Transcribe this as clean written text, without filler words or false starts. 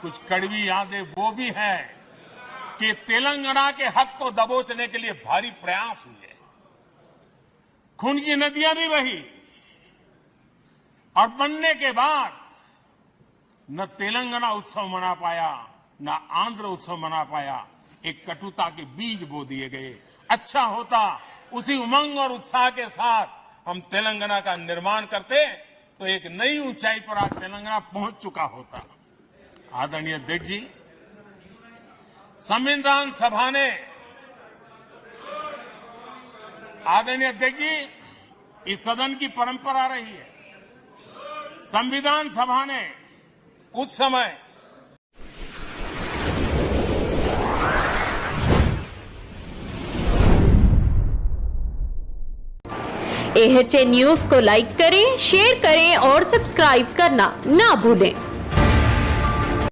कुछ कड़वी यादें वो भी है कि तेलंगाना के हक को दबोचने के लिए भारी प्रयास हुए, खून की नदियां भी बही और बनने के बाद न तेलंगाना उत्सव मना पाया न आंध्र उत्सव मना पाया। एक कटुता के बीज बो दिए गए। अच्छा होता उसी उमंग और उत्साह के साथ हम तेलंगाना का निर्माण करते तो एक नई ऊंचाई पर आज तेलंगाना पहुंच चुका होता। आदरणीय अध्यक्ष जी, संविधान सभा ने, आदरणीय अध्यक्ष जी, इस सदन की परंपरा रही है। संविधान सभा ने उस समय AHA न्यूज को लाइक करें, शेयर करें और सब्सक्राइब करना ना भूलें।